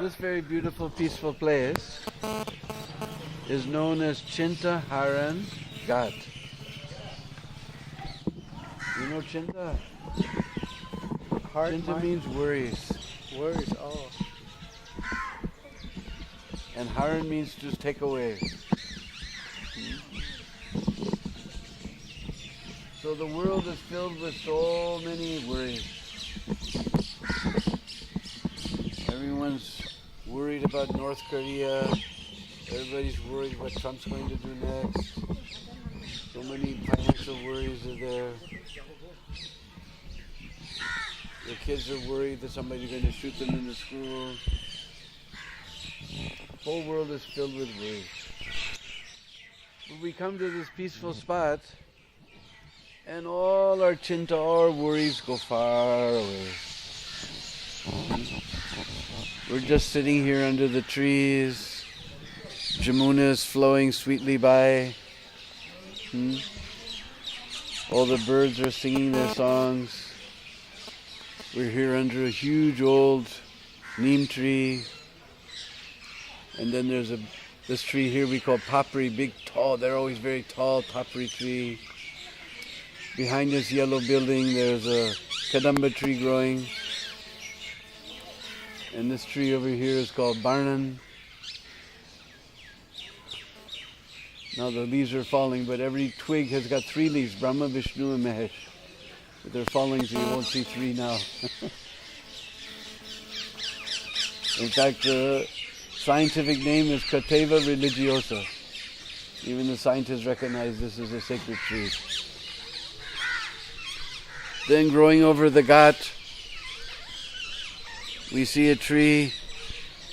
this very beautiful, peaceful place is known as Chinta Haran Ghat. You know Chinta? Chinta means worries. Worries, oh. And Haran means to take away. So the world is filled with so many worries. Everyone's worried about North Korea. Everybody's worried what Trump's going to do next. So many financial worries are there. The kids are worried that somebody's going to shoot them in the school. The whole world is filled with worries. But we come to this peaceful spot and all our chinta, our worries go far away. We're just sitting here under the trees. Jamuna is flowing sweetly by. All the birds are singing their songs. We're here under a huge old neem tree. And then there's this tree here we call papri, big, tall, they're always very tall papri tree. Behind this yellow building there's a kadamba tree growing. And this tree over here is called barnan. Now the leaves are falling, but every twig has got 3 leaves, Brahma, Vishnu and Mahesh. But they're falling so you won't see 3 now. In fact, the scientific name is Cateva religiosa. Even the scientists recognize this as a sacred tree. Then growing over the ghat, we see a tree.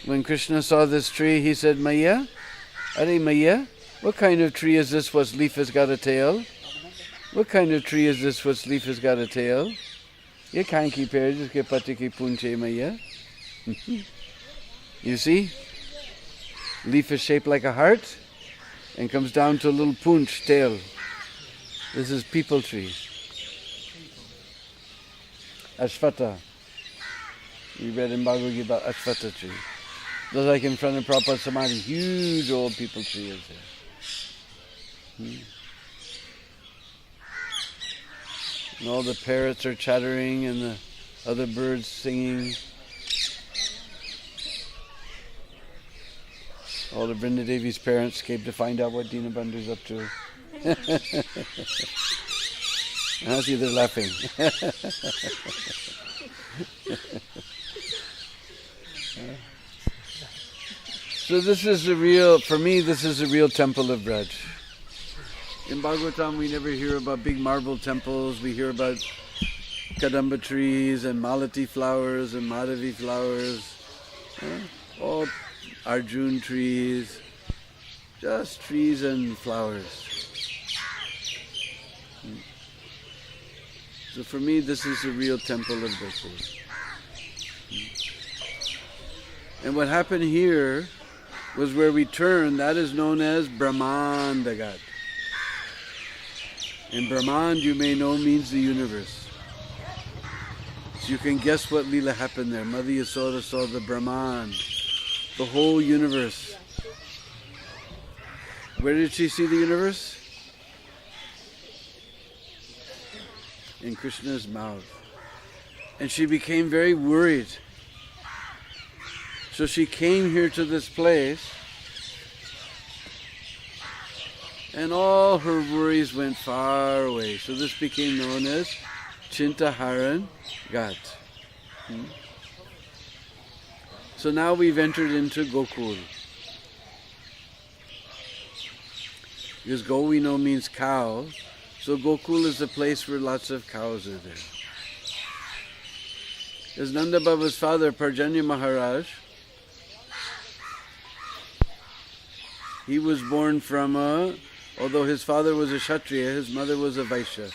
When Krishna saw this tree, he said, Maya, Are Maya, what kind of tree is this whose leaf has got a tail? What kind of tree is this whose leaf has got a tail? Ye kanki perjas ke patiki punche Maya. You see? Leaf is shaped like a heart and comes down to a little punch tail. This is people tree. Ashvata. We read in Bhagavad Gita about Ashvata tree. Just like in front of Prabhupada Samadhi, huge old people tree is there. And all the parrots are chattering and the other birds singing. All the Vrindadevi's parents came to find out what Deena Bandhu's up to. I see they're laughing. So this is for me this is the real temple of Braj. In Bhagavatam we never hear about big marble temples, we hear about kadamba trees and malati flowers and madhavi flowers, all Arjun trees, just trees and flowers. So for me this is the real temple of Gokul. And what happened here was where we turned, that is known as Brahmanda Ghat. And Brahmand, you may know, means the universe. So you can guess what Leela happened there. Mother Yasoda saw the Brahmand, the whole universe. Where did she see the universe? In Krishna's mouth. And she became very worried. So she came here to this place and all her worries went far away. So this became known as Chinta Haran Ghat. So now we've entered into Gokul. Because Go we know means cow. So Gokul is the place where lots of cows are there. As Nanda Baba's father, Parjanya Maharaj, he was born from although his father was a Kshatriya, his mother was a Vaishya.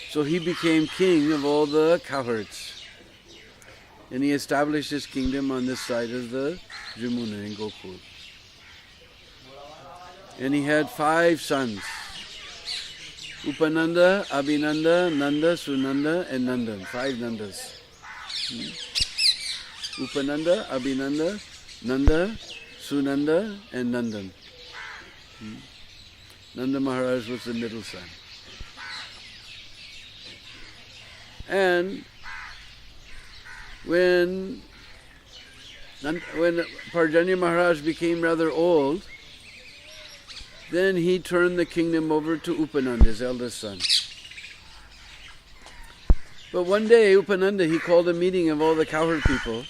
So he became king of all the cowherds. And he established his kingdom on this side of the Jamuna in Gokul. And he had 5 sons. Upananda, Abhinanda, Nanda, Sunanda and Nandan. 5 Nandas. Upananda, Abhinanda, Nanda, Sunanda, and Nandan. Nanda Maharaj was the middle son. And when Parjanya Maharaj became rather old, then he turned the kingdom over to Upananda, his eldest son. But one day, Upananda, he called a meeting of all the cowherd people.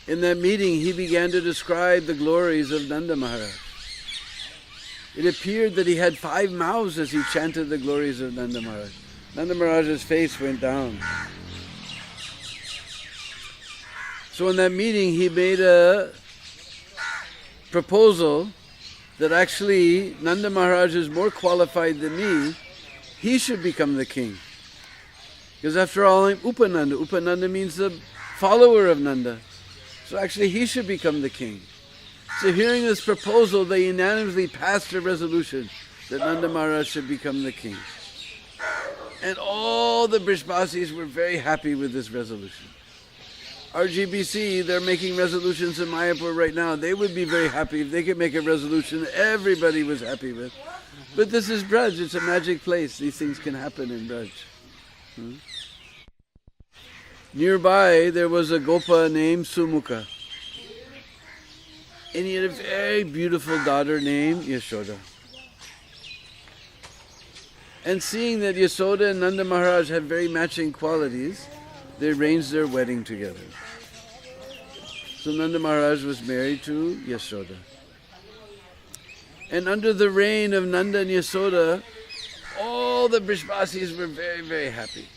In that meeting, he began to describe the glories of Nanda Maharaj. It appeared that he had 5 mouths as he chanted the glories of Nanda Maharaj. Nanda Maharaj's face went down. So in that meeting, he made a proposal that actually Nanda Maharaj is more qualified than me. He should become the king. Because after all, I'm Upananda. Upananda means the follower of Nanda. So actually he should become the king. So hearing this proposal, they unanimously passed a resolution that Nanda Maharaj should become the king. And all the Brishbasis were very happy with this resolution. RGBC, they're making resolutions in Mayapur right now. They would be very happy if they could make a resolution everybody was happy with. But this is Braj, it's a magic place. These things can happen in Braj. Nearby, there was a Gopa named Sumukha. And he had a very beautiful daughter named Yasoda. And seeing that Yasoda and Nanda Maharaj had very matching qualities, they arranged their wedding together. So Nanda Maharaj was married to Yasoda. And under the reign of Nanda and Yasoda, all the Brishbasis were very, very happy.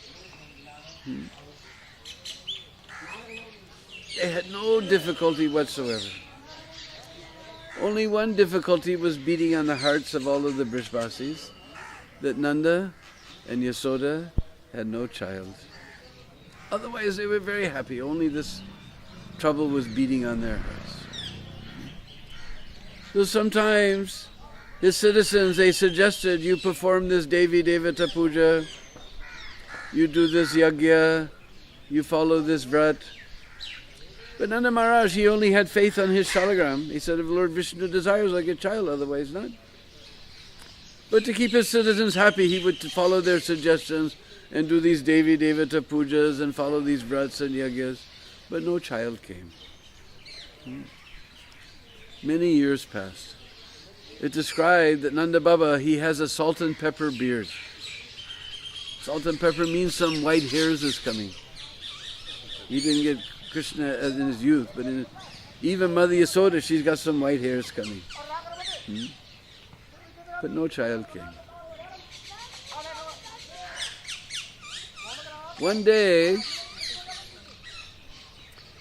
They had no difficulty whatsoever. Only one difficulty was beating on the hearts of all of the Brishbasis, that Nanda and Yasoda had no child. Otherwise they were very happy. Only this trouble was beating on their hearts. So sometimes his citizens, they suggested, you perform this Devi Devata Puja, you do this yagya, you follow this vrat. But Nanda Maharaj, he only had faith on his shalagram. He said, if Lord Vishnu desires, I'll get a child, otherwise not. But to keep his citizens happy, he would follow their suggestions and do these Devi Devata pujas and follow these vrats and yagyas. But no child came. Many years passed. It described that Nanda Baba, he has a salt and pepper beard. Salt and pepper means some white hairs is coming. He didn't get Krishna as in his youth, but even Mother Yasoda, she's got some white hairs coming. But no child came. One day,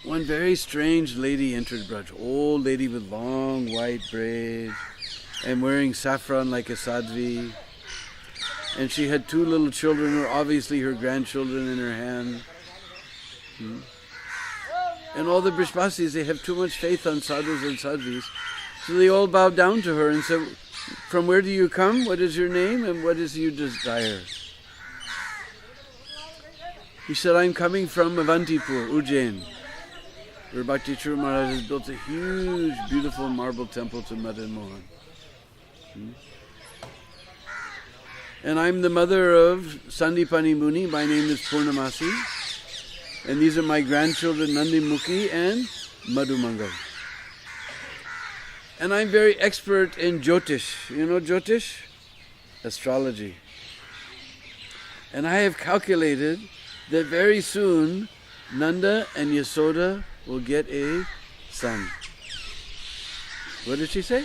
one very strange lady entered Braj. Old lady with long white braids and wearing saffron like a sadhvi. And she had 2 little children, who were obviously her grandchildren, in her hand. And all the Brishbasis, they have too much faith on sadhus and sadhvis. So they all bowed down to her and said, from where do you come? What is your name? And what is your desire? He said, I'm coming from Avantipur, Ujjain, where Bhakti Churu Maharaj has built a huge, beautiful marble temple to Madan Mohan. And I'm the mother of Sandipani Muni. My name is Purnamasi. And these are my grandchildren, Nandimukhi and Madhumangal. And I'm very expert in Jyotish. You know Jyotish? Astrology. And I have calculated that very soon Nanda and Yasoda will get a son. What did she say?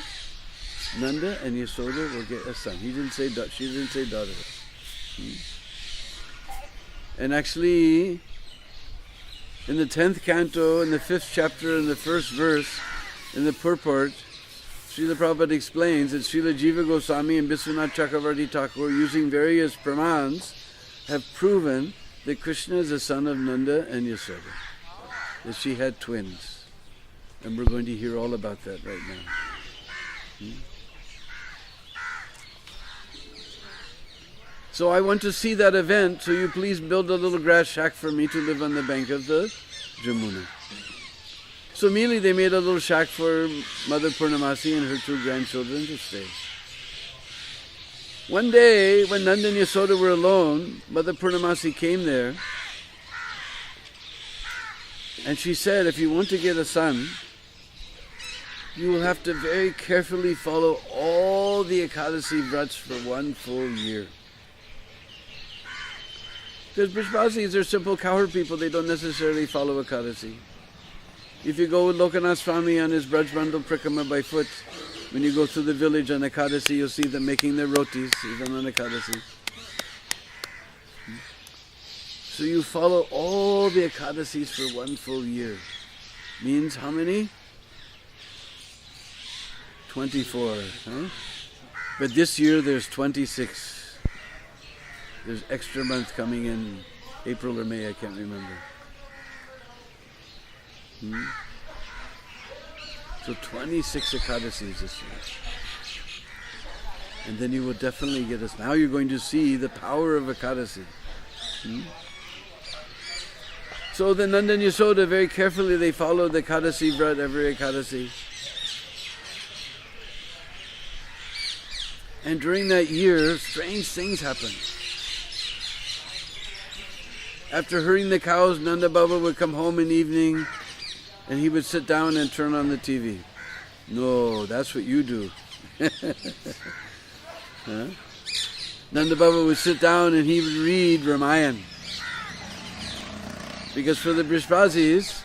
Nanda and Yasoda will get a son. She didn't say daughter. And actually, in the 10th canto, in the 5th chapter, in the 1st verse, in the purport, Srila Prabhupada explains that Srila Jiva Goswami and Biswanath Chakravarti Thakur, using various pramans, have proven that Krishna is the son of Nanda and Yasoda, that she had twins. And we're going to hear all about that right now. So I want to see that event, so you please build a little grass shack for me to live on the bank of the Jamuna. So immediately they made a little shack for Mother Purnamasi and her 2 grandchildren to stay. One day, when Nanda and Yasoda were alone, Mother Purnamasi came there and she said, if you want to get a son, you will have to very carefully follow all the Ekadasi vrats for 1 full year. Because Brishbasis are simple cowherd people, they don't necessarily follow Ekadasi. If you go with Lokanath Swami on his Braj Bandhu Parikrama by foot, when you go through the village on Ekadasi, you'll see them making their rotis, even on Ekadasi. So you follow all the Ekadasis for 1 full year. Means how many? 24. Huh? But this year there's 26. There's extra month coming in April or May, I can't remember. So 26 Ekadasis this year. And then you will definitely get us. Now you're going to see the power of Ekadasi. So the Nanda and Yasoda, very carefully, they followed the Ekadasi vrat, every Ekadasi. And during that year, strange things happened. After herding the cows, Nanda Baba would come home in the evening and he would sit down and turn on the TV. No, that's what you do. Huh? Nanda Baba would sit down and he would read Ramayana. Because for the Brishbasis,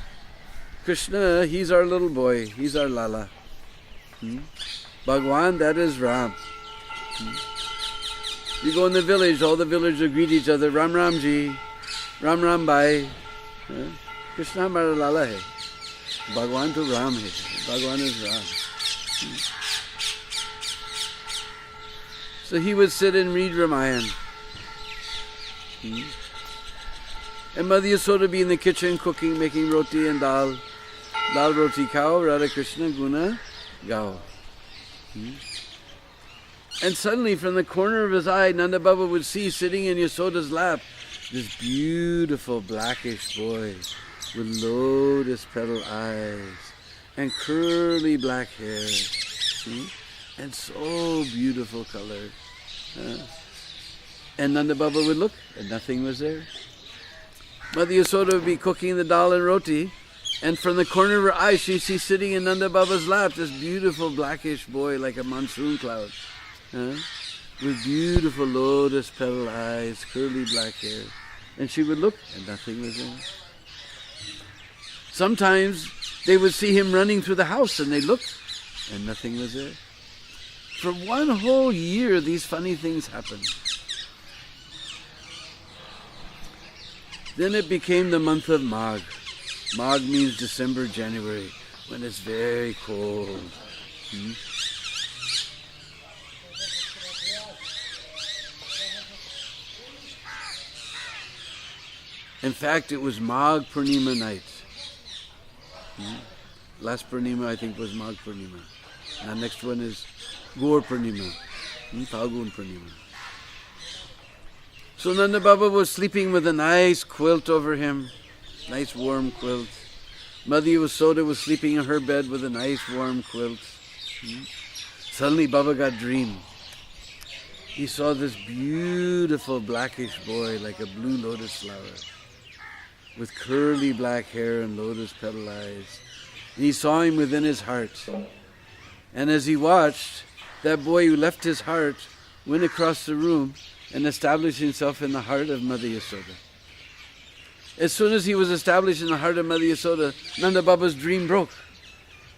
Krishna, he's our little boy, he's our Lala. Bhagwan, that is Ram. You go in the village, all the villagers greet each other, Ram Ramji, Ram Ram Bhai. Krishna Mara Lala hai. Bhagwan to Ram hai. Bhagwan is Ram. So he would sit and read Ramayana. And Mother Yasoda would be in the kitchen cooking, making roti and dal. Dal roti khao, Radha Krishna guna gao. And suddenly from the corner of his eye, Nanda Baba would see sitting in Yasoda's lap this beautiful blackish boy with lotus petal eyes and curly black hair. And so beautiful color. And Nanda Baba would look and nothing was there. Mother Yasoda would be cooking the dal and roti, and from the corner of her eye she'd see sitting in Nanda Baba's lap this beautiful blackish boy like a monsoon cloud. With beautiful lotus petal eyes, curly black hair. And she would look and nothing was there. Sometimes they would see him running through the house and they'd look and nothing was there. For 1 whole year these funny things happened. Then it became the month of Magh. Magh means December, January, when it's very cold. In fact, it was Magh Purnima night. Last Purnima, I think, was Magh Purnima. Now next one is Gaur Purnima, Phalgun Purnima. So Nanda Baba was sleeping with a nice quilt over him, nice warm quilt. Mother Yasoda was sleeping in her bed with a nice warm quilt. Suddenly Baba got a dream. He saw this beautiful blackish boy like a blue lotus flower with curly black hair and lotus petal eyes. And he saw him within his heart. And as he watched, that boy who left his heart went across the room and established himself in the heart of Mother Yasoda. As soon as he was established in the heart of Mother Yasoda, Nanda Baba's dream broke.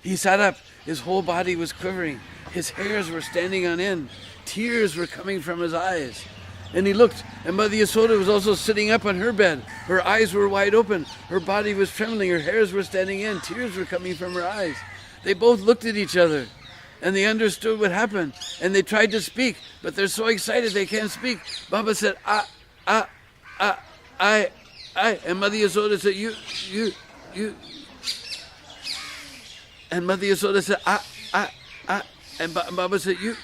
He sat up, his whole body was quivering, his hairs were standing on end, tears were coming from his eyes. And he looked, and Mother Yasoda was also sitting up on her bed. Her eyes were wide open, her body was trembling, her hairs were standing in, tears were coming from her eyes. They both looked at each other, and they understood what happened, and they tried to speak, but they're so excited they can't speak. Baba said, I, and Mother Yasoda said, you. And Mother Yasoda said, I, and Baba said, you.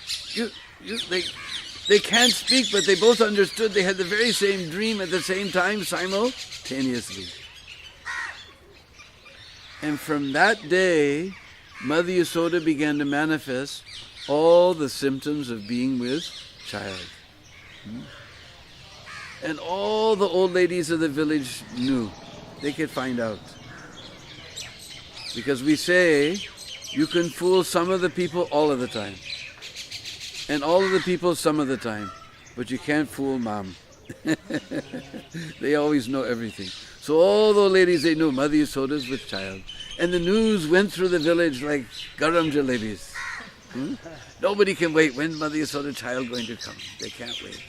They can't speak, but they both understood. They had the very same dream at the same time, simultaneously. And from that day, Mother Yasoda began to manifest all the symptoms of being with child. And all the old ladies of the village knew. They could find out. Because we say, you can fool some of the people all of the time. And all of the people some of the time. But you can't fool Mom. They always know everything. So all the ladies, they knew Mother Yasoda is with child. And the news went through the village like garam jalebis. Nobody can wait. When Mother Yasoda child going to come? They can't wait.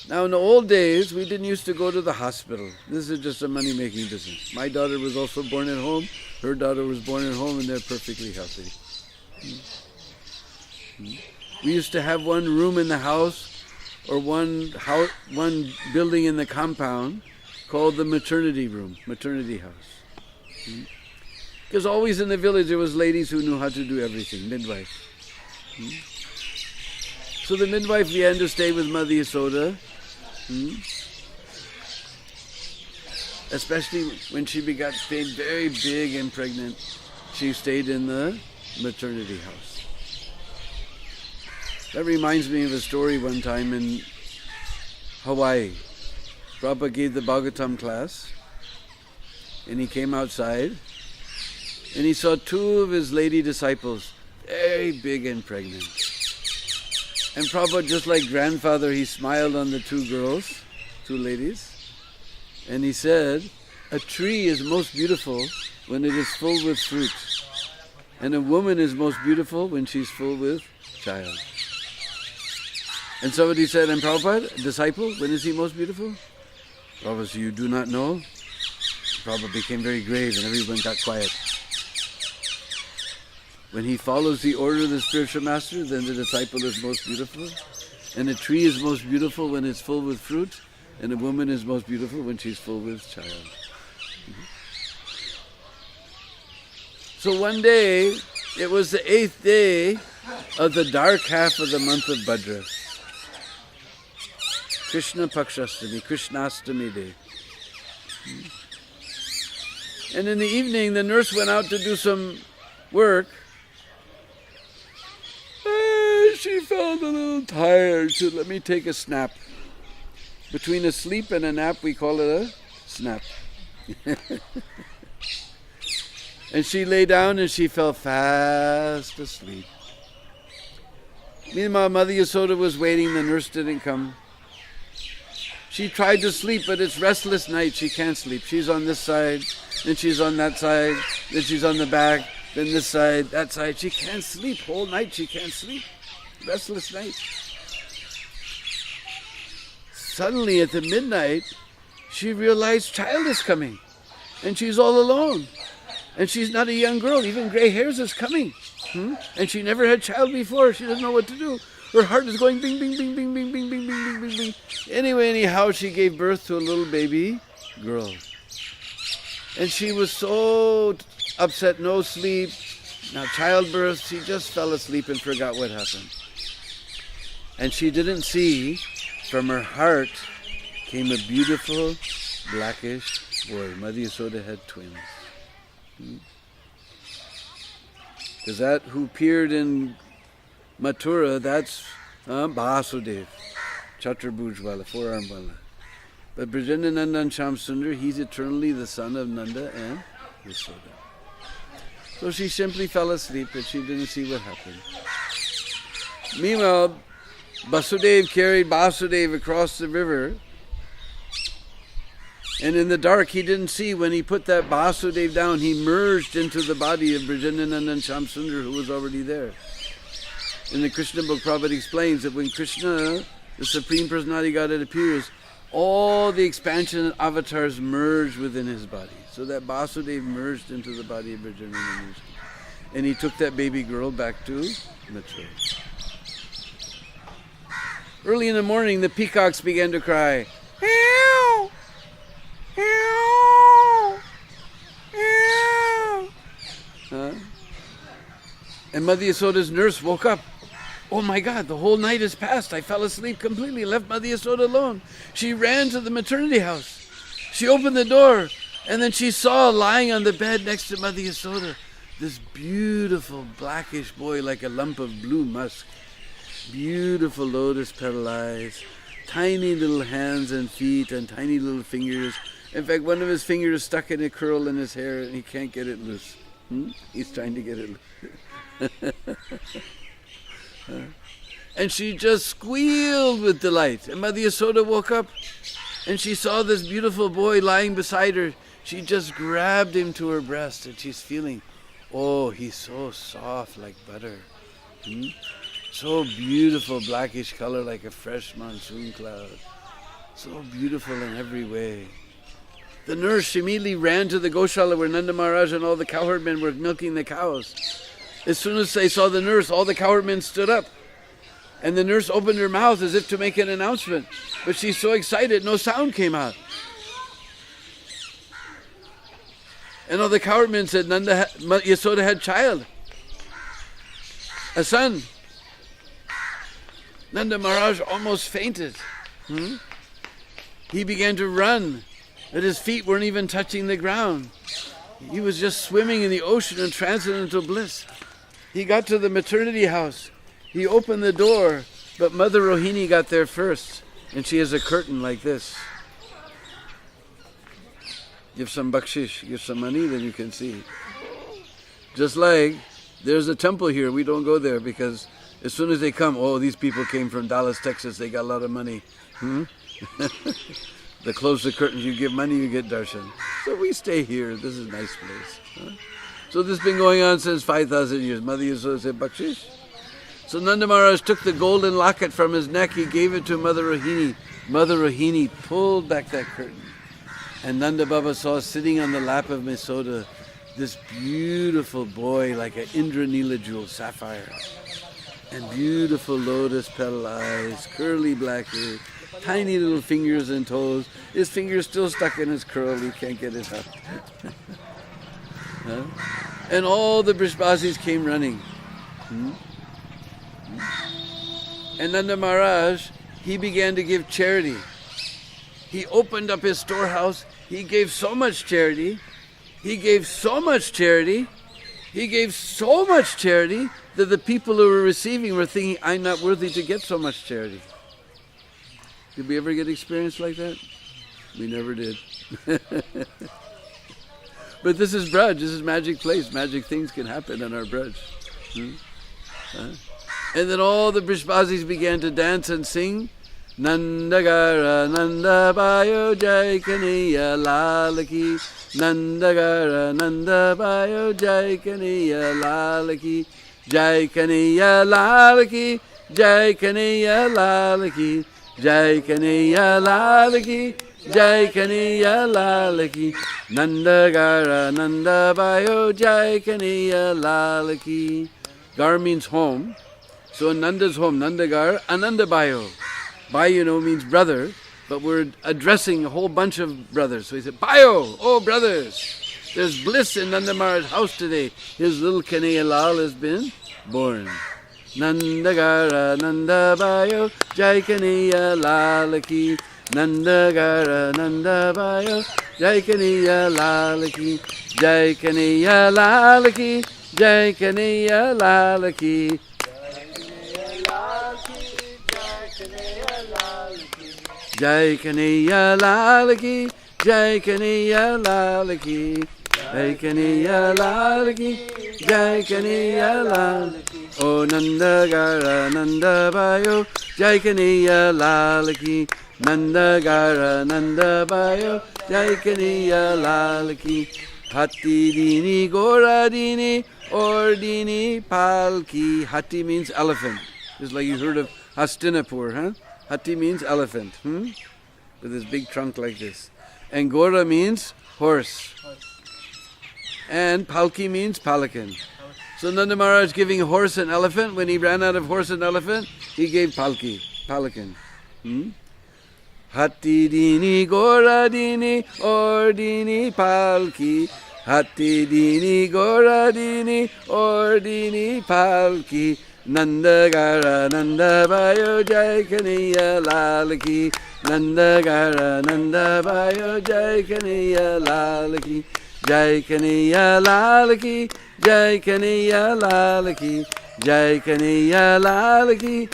Now in the old days, we didn't used to go to the hospital. This is just a money-making business. My daughter was also born at home. Her daughter was born at home, and they're perfectly healthy. We used to have one room in the house, or one building in the compound, called the maternity room, maternity house. Because always in the village there was ladies who knew how to do everything, midwife. So the midwife began to stay with Mother Yasoda, especially when she became very big and pregnant. She stayed in the maternity house. That reminds me of a story one time in Hawaii. Prabhupada gave the Bhagavatam class, and he came outside, and he saw two of his lady disciples, very big and pregnant. And Prabhupada, just like grandfather, he smiled on the two girls, two ladies, and he said, a tree is most beautiful when it is full with fruit, and a woman is most beautiful when she's full with child. And somebody said, and Prabhupada, a disciple, when is he most beautiful? Prabhupada said, you do not know? Prabhupada became very grave and everyone got quiet. When he follows the order of the spiritual master, then the disciple is most beautiful. And a tree is most beautiful when it's full with fruit, and a woman is most beautiful when she's full with child. So one day, it was the 8th day of the dark half of the month of Bhadra. Krishna Pakshastami, Krishnastami day. And in the evening, the nurse went out to do some work. She felt a little tired, so let me take a snap. Between a sleep and a nap, we call it a snap. And she lay down and she fell fast asleep. Meanwhile, Mother Yasoda was waiting, the nurse didn't come. She tried to sleep, but it's restless night, she can't sleep. She's on this side, then she's on that side, then she's on the back, then this side, that side. She can't sleep, whole night she can't sleep. Restless night. Suddenly at the midnight, she realized child is coming. And she's all alone. And she's not a young girl, even gray hairs is coming. And she never had child before, she doesn't know what to do. Her heart is going bing, bing, bing, bing, bing, bing, bing, bing, bing, bing, bing. Anyway, anyhow, she gave birth to a little baby girl. And she was so upset, no sleep. Now childbirth, she just fell asleep and forgot what happened. And she didn't see, from her heart came a beautiful blackish boy. Mother Yasoda had twins. Because that who appeared in Mathura, that's Vasudev, Chaturabhujwala, four-arm-wala. But Nanda and Shamsundar, he's eternally the son of Nanda and Yasoda. So she simply fell asleep and she didn't see what happened. Meanwhile, Vasudev carried Vasudev across the river, and in the dark he didn't see. When he put that Vasudev down, he merged into the body of Nanda and Shamsundar, who was already there. In the Krishna book, Prabhupada explains that when Krishna, the Supreme Personality Godhead, appears, all the expansion avatars merge within his body. So that Vasudev merged into the body of Nanda. And he took that baby girl back to Mathura. Early in the morning, the peacocks began to cry, "Meow! Meow! Meow!" And Mother Yasoda's nurse woke up. Oh my God, the whole night has passed. I fell asleep completely, left Mother Yasoda alone. She ran to the maternity house. She opened the door, And then she saw lying on the bed next to Mother Yasoda this beautiful blackish boy like a lump of blue musk. Beautiful lotus petal eyes, tiny little hands and feet and tiny little fingers. In fact, one of his fingers stuck in a curl in his hair and he can't get it loose. He's trying to get it loose. And she just squealed with delight. And Mother Yasoda woke up and she saw this beautiful boy lying beside her. She just grabbed him to her breast and she's feeling, oh, he's so soft like butter. So beautiful, blackish color like a fresh monsoon cloud. So beautiful in every way. The nurse immediately ran to the Goshala where Nanda Maharaj and all the cowherdmen were milking the cows. As soon as they saw the nurse, all the cowherdmen stood up. And the nurse opened her mouth as if to make an announcement. But she's so excited, no sound came out. And all the cowherdmen said, Yasoda had child, a son. Nanda Maharaj almost fainted. He began to run, but his feet weren't even touching the ground. He was just swimming in the ocean in transcendental bliss. He got to the maternity house. He opened the door, but Mother Rohini got there first, and she has a curtain like this. Give some bakshish, give some money, then you can see. Just like there's a temple here, we don't go there because as soon as they come, oh, these people came from Dallas, Texas, they got a lot of money. The closer curtains, you give money, you get darshan. So we stay here, this is a nice place. So this has been going on since 5,000 years. Mother Yasoda said, bakshish. So Nanda Maharaj took the golden locket from his neck, he gave it to Mother Rohini. Mother Rohini pulled back that curtain. And Nanda Baba saw sitting on the lap of Yasoda this beautiful boy like an Indranila jewel, sapphire. And beautiful lotus petal eyes, curly black hair, tiny little fingers and toes. His fingers still stuck in his curl, he can't get it out. And all the Brishbasis came running. And Nanda Maharaj, he began to give charity. He opened up his storehouse. He gave so much charity. He gave so much charity. He gave so much charity that the people who were receiving were thinking, I'm not worthy to get so much charity. Did we ever get experience like that? We never did. But this is Braj. This is magic place. Magic things can happen in our Braj. And then all the Brishbasis began to dance and sing. Nandagara Nanda Bayo Jai Kaniya Lalaki. Nandagara Nanda Bayo Jai Kaniya Lalaki. Jai Kaniya Lalaki. Jai Kaniya Lalaki. Jai Kaniya Lalaki. Jai Kaniya Lalaki. Nandagara Nanda Bayo Jai Kaniya Lalaki. Gar means home. So in Nanda's home, Nandagar, Ananda Bayo. Bayo means brother, but we're addressing a whole bunch of brothers. So he said, Bayo, oh brothers, there's bliss in Nanda Maharaj's house today. His little Kanhaiya Lal has been born. Nandagara Nanda Bayo, Jai Kanhaiya Lalaki. Nandagara Nanda Bayo, Jai Kanhaiya Lalaki. Jai Kanhaiya Lalaki. Jai Kanhaiya Lalaki. Jai Kanhaiya Lalaki, Jai Kanhaiya Lalaki, Jai Kanhaiya Lalaki, Jai Kanhaiya Lalaki. Oh Nandagara Nanda Bayo, Jai Kanhaiya Lalaki. Nandagara Nanda Bayo, Jai Kanhaiya Lalaki. Hatti Dini Gora Dini, or Dini Palki. Hatti means elephant. Just like you heard of Hastinapur, huh? Hatti means elephant, with this big trunk like this. And Gora means horse. And Palki means pelican. So Nanda Maharaj giving a horse and elephant. When he ran out of horse and elephant, he gave Palki, pelican. Hatti Dini Gora Dini, or Dini Palki. Hatti Dini Gora Dini, or Dini Palki. Nandagara Nanda Bayo Jai Kanhaiya Lalaki. Nanda Gara Nanda Bayo Jai Kanaya Lal Ki Jai Kanaya Lal Ki Jai Kanaya Lal Ki Jai Kanaya Lal Ki.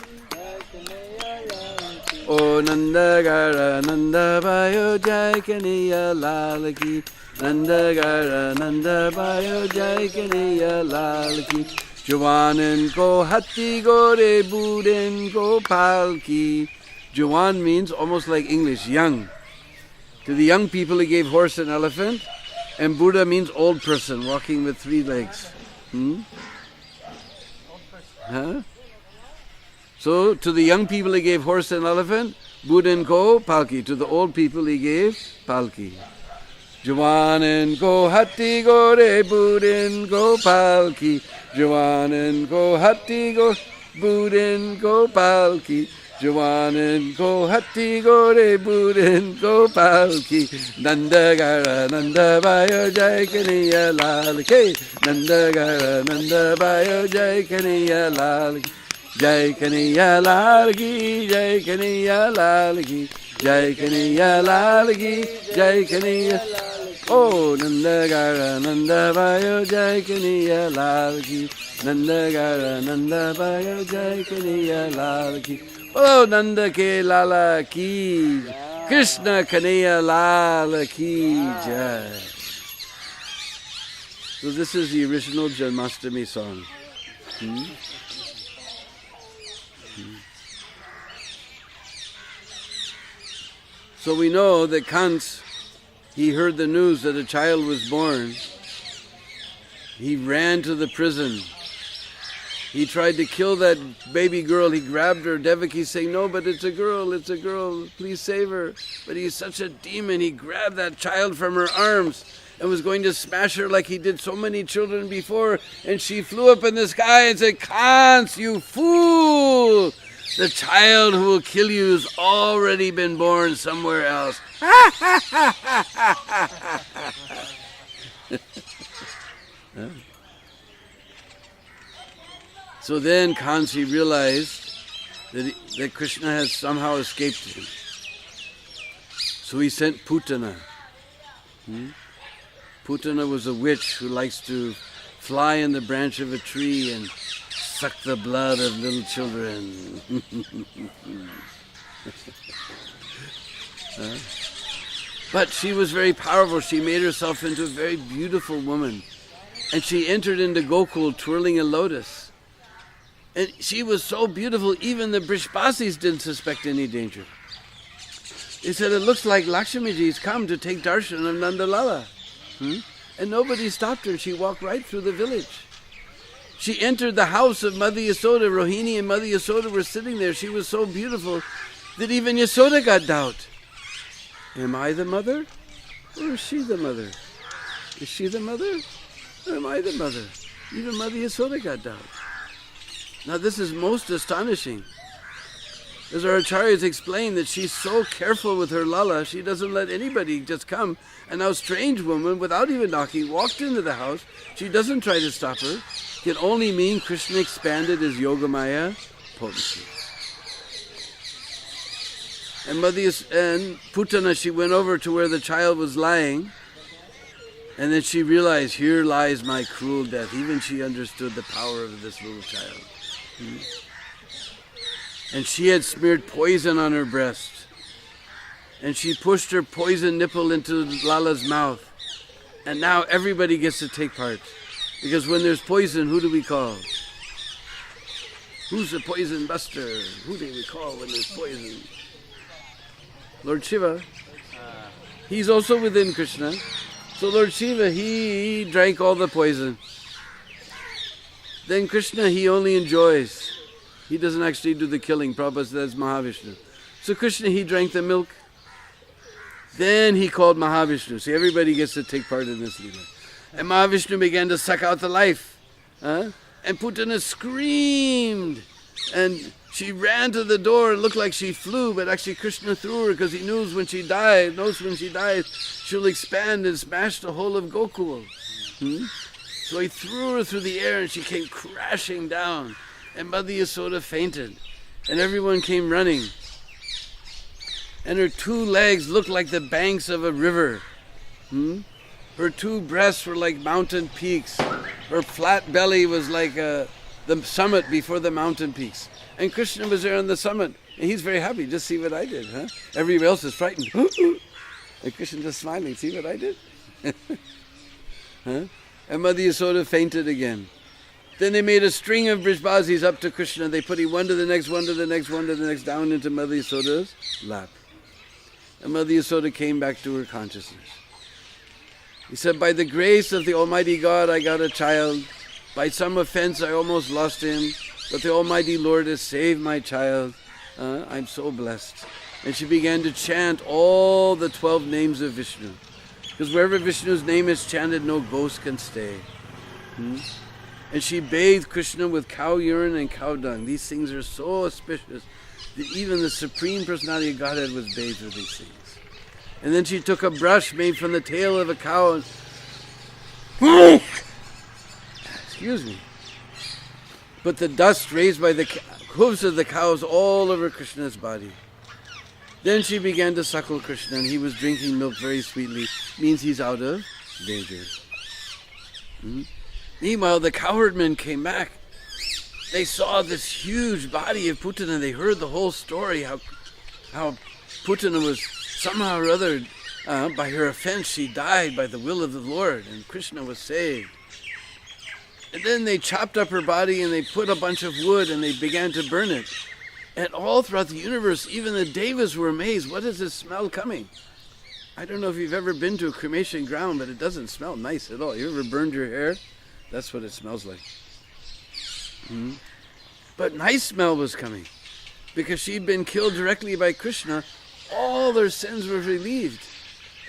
O Nanda Gara Nanda Bayo Jai Kanaya Lal Ki Nanda Gara Nanda Bayo Jai Kanaya Lal Ki. Jawanan ko hatti gore buden ko palki. Jawan means almost like English, young. To the young people he gave horse and elephant, and Buddha means old person walking with 3 legs. Huh? So to the young people he gave horse and elephant, Buden ko palki. To the old people he gave palki. Jawanan ko hatti gore Buden ko palki. Jawanan ko hatti go Buden ko palki. Jawanan ko hatti gore Buden ko palki. Nanda Gara Nanda Bayo Jai Kanaya Lal Ki. Nanda Gara Nanda Bayo Jai Kanaya Lal Ki. Jai Kanaya Lal Ki, Jai Kanaya Lal Ki, Jai Kanaya Lal Ki, Jai Kanaya. Oh, Nanda Gara Nanda Bayo Jai Kanaya Lal Ki, Nanda Gara Nanda Bayo Jai Kanaya Lal Ki. Oh, Nanda Ke Lala Ki, Krishna Kanaya Lal Ki Jai. So this is the original Janmashtami song. So we know that Kans, he heard the news that a child was born. He ran to the prison. He tried to kill that baby girl. He grabbed her, Devaki, saying, "No, but it's a girl, please save her." But he's such a demon. He grabbed that child from her arms and was going to smash her like he did so many children before. And she flew up in the sky and said, "Kans, you fool! The child who will kill you has already been born somewhere else." So then Kansi realized that Krishna has somehow escaped him. So he sent Putana. Putana was a witch who likes to fly in the branch of a tree and suck the blood of little children. But she was very powerful. She made herself into a very beautiful woman. And she entered into Gokul twirling a lotus. And she was so beautiful, even the Brishbasis didn't suspect any danger. They said, "It looks like Lakshmiji's come to take darshan of Nandalala." And nobody stopped her. She walked right through the village. She entered the house of Mother Yasoda. Rohini and Mother Yasoda were sitting there. She was so beautiful that even Yasoda got doubt. Am I the mother? Or is she the mother? Is she the mother? Or am I the mother? Even Mother Yasoda got doubt. Now this is most astonishing. As our acharyas explain that she's so careful with her lala, she doesn't let anybody just come. And now a strange woman, without even knocking, walked into the house. She doesn't try to stop her. It can only mean Krishna expanded his Yogamaya potency. And Putana, she went over to where the child was lying. And then she realized, here lies my cruel death. Even she understood the power of this little child. And she had smeared poison on her breast. And she pushed her poison nipple into Lala's mouth. And now everybody gets to take part. Because when there's poison, who do we call? Who's the poison buster? Who do we call when there's poison? Lord Shiva. He's also within Krishna. So Lord Shiva, he drank all the poison. Then Krishna, he only enjoys. He doesn't actually do the killing. Prabhupada says Mahavishnu. So Krishna, he drank the milk. Then he called Mahavishnu. See, everybody gets to take part in this Leela. And Mahavishnu began to suck out the life. And Putana screamed. And she ran to the door. It looked like she flew, but actually Krishna threw her because he knows when she dies, she'll expand and smash the whole of Gokul. So he threw her through the air and she came crashing down. And Mother Yasoda fainted. And everyone came running. and her 2 legs looked like the banks of a river. Her 2 breasts were like mountain peaks. Her flat belly was like the summit before the mountain peaks. And Krishna was there on the summit. And he's very happy. Just see what I did, huh? Everybody else is frightened. And Krishna just smiling. See what I did? Huh? And Mother Yasoda fainted again. Then they made a string of Brijbasis up to Krishna. They put him one to the next, one to the next, one to the next, down into Mother Yasoda's lap. And Mother Yasoda came back to her consciousness. He said, by the grace of the Almighty God, I got a child. By some offense, I almost lost him. But the Almighty Lord has saved my child. I'm so blessed. And she began to chant all the 12 names of Vishnu. Because wherever Vishnu's name is chanted, no ghost can stay. And she bathed Krishna with cow urine and cow dung. These things are so auspicious that even the Supreme Personality of Godhead was bathed with these things. And then she took a brush made from the tail of a cow and excuse me, put the dust raised by the hooves of the cows all over Krishna's body. Then she began to suckle Krishna, and he was drinking milk very sweetly. Means he's out of danger. Meanwhile, the cowherdmen came back. They saw this huge body of Putana. They heard the whole story, how Putana was somehow or other, by her offense, she died by the will of the Lord, and Krishna was saved. And then they chopped up her body, and they put a bunch of wood, and they began to burn it. And all throughout the universe, even the devas were amazed. What is this smell coming? I don't know if you've ever been to a cremation ground, but it doesn't smell nice at all. You ever burned your hair? That's what it smells like. But nice smell was coming. Because she'd been killed directly by Krishna, all their sins were relieved.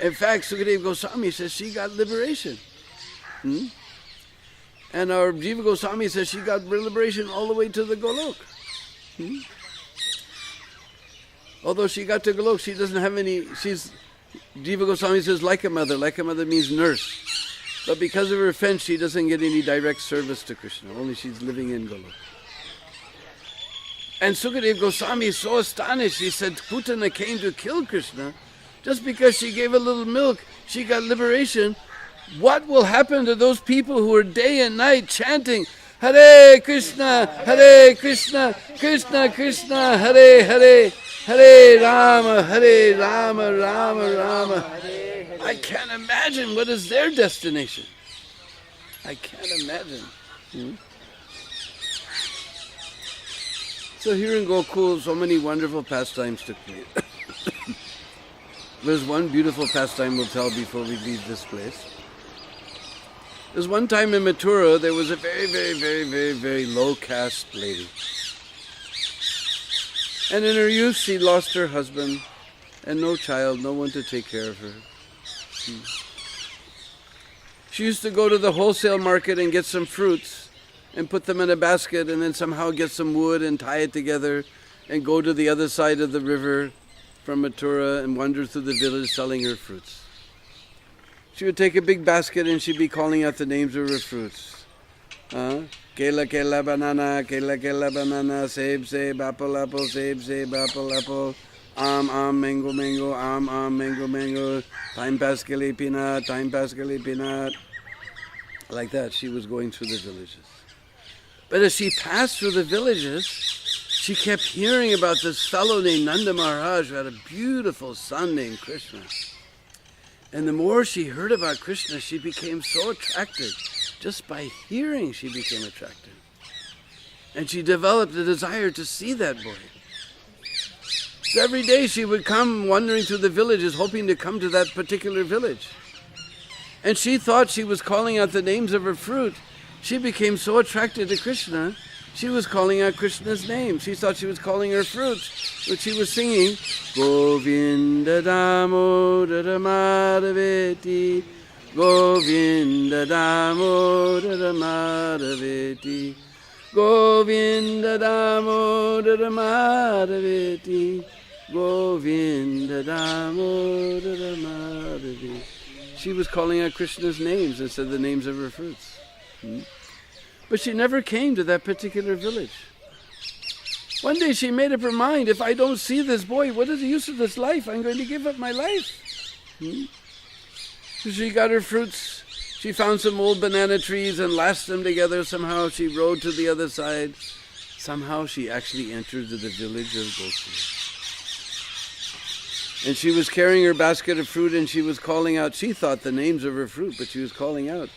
In fact, Sukadeva Goswami says she got liberation. And our Jiva Goswami says she got liberation all the way to the Golok. Although she got to Golok, she doesn't have any, Jiva Goswami says like a mother means nurse. But because of her offense, she doesn't get any direct service to Krishna, only she's living in Golok. And Sukadeva Goswami is so astonished, he said, Putana came to kill Krishna, just because she gave a little milk, she got liberation. What will happen to those people who are day and night chanting, Hare Krishna, Krishna Krishna, Hare Hare, Hare Rama, Rama Rama. I can't imagine what is their destination. I can't imagine. So here in Gokul, so many wonderful pastimes took place. There's one beautiful pastime we'll tell before we leave this place. There's one time in Mathura, there was a very low caste lady. And in her youth, she lost her husband and no child, no one to take care of her. She used to go to the wholesale market and get some fruits and put them in a basket and then somehow get some wood and tie it together and go to the other side of the river from Mathura and wander through the village selling her fruits. She would take a big basket and she'd be calling out the names of her fruits. Kela banana, seb, apple, seb, apple, mango, mango, time pass peanut. Like that, she was going through the villages. But as she passed through the villages, she kept hearing about this fellow named Nanda Maharaj who had a beautiful son named Krishna. And the more she heard about Krishna, she became so attracted. Just by hearing, she became attracted. And she developed a desire to see that boy. So every day she would come wandering through the villages, hoping to come to that particular village. And she thought she was calling out the names of her fruit. She became so attracted to Krishna, she was calling out Krishna's name. She thought she was calling her fruit, which she was singing, Govinda Damodara Madhaveti, Govinda Damodara Madhaveti, Govinda Damodara Madhaveti, Govinda Damodara Madhaveti. She was calling out Krishna's names instead of the names of her fruits. But she never came to that particular village. One day she made up her mind, if I don't see this boy, what is the use of this life? I'm going to give up my life. So she got her fruits. She found some old banana trees and lashed them together. Somehow she rode to the other side. Somehow she actually entered the village of Gokul. And she was carrying her basket of fruit and she was calling out. She thought the names of her fruit, but she was calling out,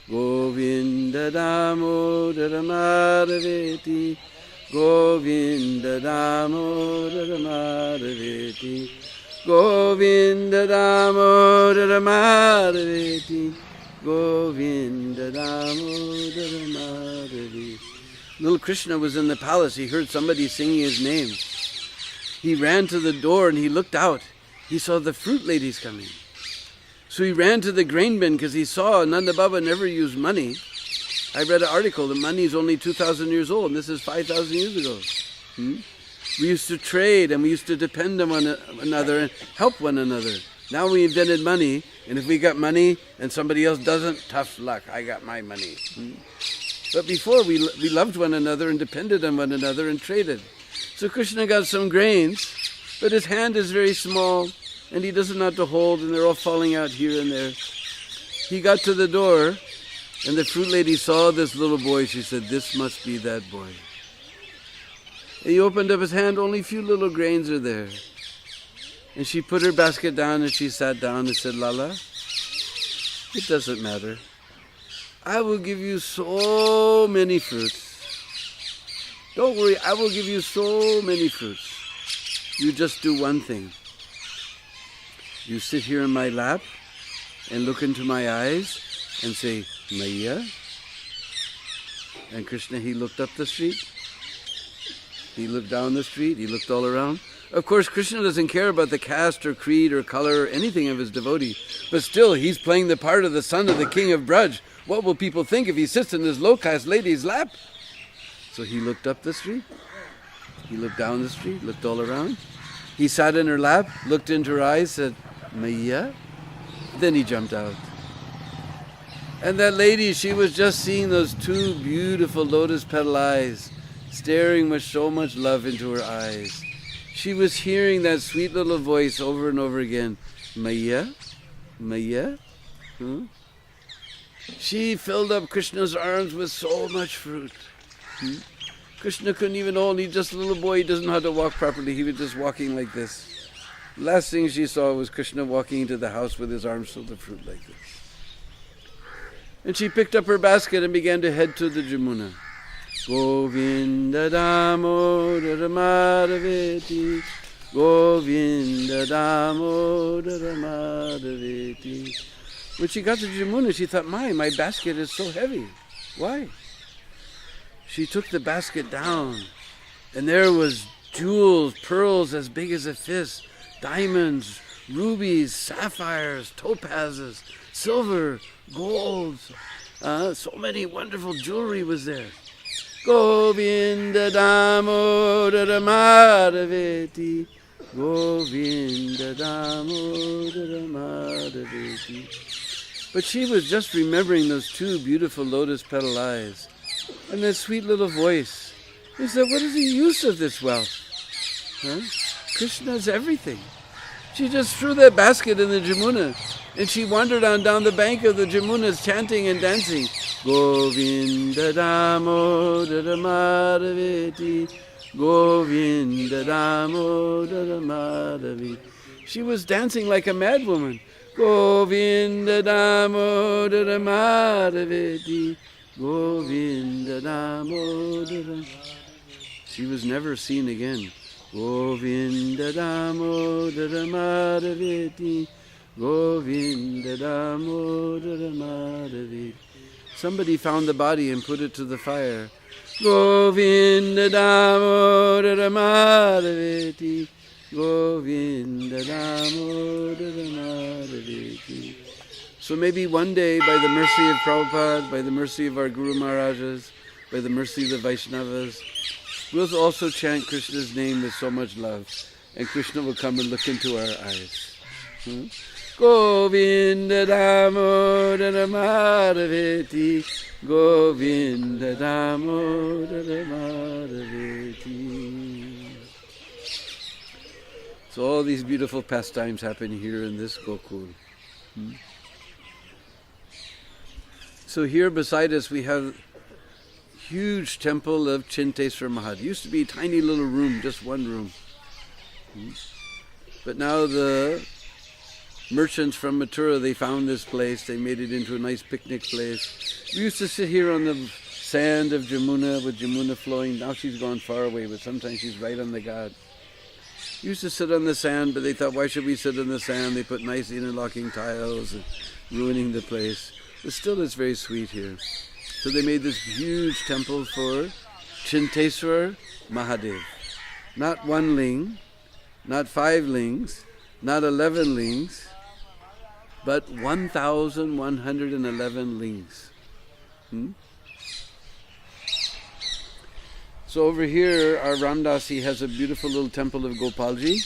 Govinda Damodara Madhaveti, Govinda Damodara Madhaveti, Govinda Damodara Madhaveti, Govinda Damodara Madhaveti. Little Krishna was in the palace. He heard somebody singing his name. He ran to the door and he looked out. He saw the fruit ladies coming. So he ran to the grain bin because he saw Nanda Baba never used money. I read an article that money is only 2,000 years old and this is 5,000 years ago. We used to trade and we used to depend on one another and help one another. Now we invented money, and if we got money and somebody else doesn't, tough luck, I got my money. But before we loved one another and depended on one another and traded. So Krishna got some grains, but his hand is very small and he doesn't know how to hold and they're all falling out here and there. He got to the door and the fruit lady saw this little boy. She said, this must be that boy. And he opened up his hand, only a few little grains are there. And she put her basket down and she sat down and said, Lala, it doesn't matter. I will give you so many fruits. Don't worry, I will give you so many fruits. You just do one thing. You sit here in my lap and look into my eyes and say, Maya. And Krishna, he looked up the street. He looked down the street. He looked all around. Of course, Krishna doesn't care about the caste or creed or color or anything of his devotee. But still, he's playing the part of the son of the king of Braj. What will people think if he sits in this low-caste lady's lap? So he looked up the street, he looked down the street, looked all around. He sat in her lap, looked into her eyes, said, Maya. Then he jumped out. And that lady, she was just seeing those two beautiful lotus petal eyes, staring with so much love into her eyes. She was hearing that sweet little voice over and over again, Maya, Maya. She filled up Krishna's arms with so much fruit. Krishna couldn't even hold. He's just a little boy. He doesn't know how to walk properly. He was just walking like this. Last thing she saw was Krishna walking into the house with his arms filled with fruit like this. And she picked up her basket and began to head to the Jamuna. Govinda Damodara Madhaveti, Govinda Damodara Madhaveti. When she got to Jamuna, she thought, my basket is so heavy. Why? She took the basket down, and there was jewels, pearls as big as a fist, diamonds, rubies, sapphires, topazes, silver, gold. So many wonderful jewelry was there. Govinda Damodara Madhaveti, Govinda Damodara Madhaveti. But she was just remembering those two beautiful lotus petal eyes and that sweet little voice. He said, what is the use of this wealth? Krishna is everything. She just threw that basket in the Jamuna and she wandered on down the bank of the Jamunas chanting and dancing. Govinda Damodara Madhaveti, Govinda Damodara Madhaveti. She was dancing like a mad woman. Govinda Damodara Madhaveti, Govinda Damodara. She was never seen again. Govinda Damodara Madhaveti, Govinda Damodara Madhaveti. Somebody found the body and put it to the fire. Govinda Damodara Madhaveti, Govinda Damodara Madhaveti. So maybe one day, by the mercy of Prabhupada, by the mercy of our Guru Maharajas, by the mercy of the Vaishnavas, we'll also chant Krishna's name with so much love, and Krishna will come and look into our eyes. Govinda Damodara Madhaveti, Govinda Damodara Madhaveti. So all these beautiful pastimes happen here in this Gokul. So here beside us we have huge temple of Chinteswar Mahadev. It used to be a tiny little room, just one room. But now the merchants from Mathura, they found this place, they made it into a nice picnic place. We used to sit here on the sand of Jamuna with Jamuna flowing. Now she's gone far away, but sometimes she's right on the Ghat. We used to sit on the sand, but they thought, why should we sit on the sand? They put nice interlocking tiles and ruining the place. But still it's very sweet here. So they made this huge temple for Chinteswar Mahadev. Not one ling, not 5 lings, not 11 lings, but 1,111 lings. So over here, our Ramdasi has a beautiful little temple of Gopalji.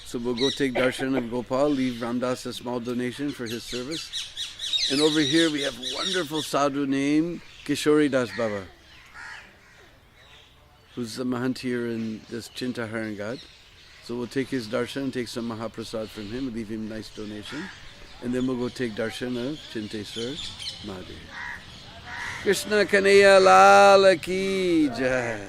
So we'll go take darshan of Gopal, leave Ramdas a small donation for his service. And over here we have a wonderful sadhu named Kishori Das Baba, who's the mahant here in this Chinta Haran Ghat. So we'll take his darshan, take some Mahaprasad from him, leave him a nice donation. And then we'll go take darshan of Chinteswar Mahadev. Krishna Kanhaiya Lal Ki Jai.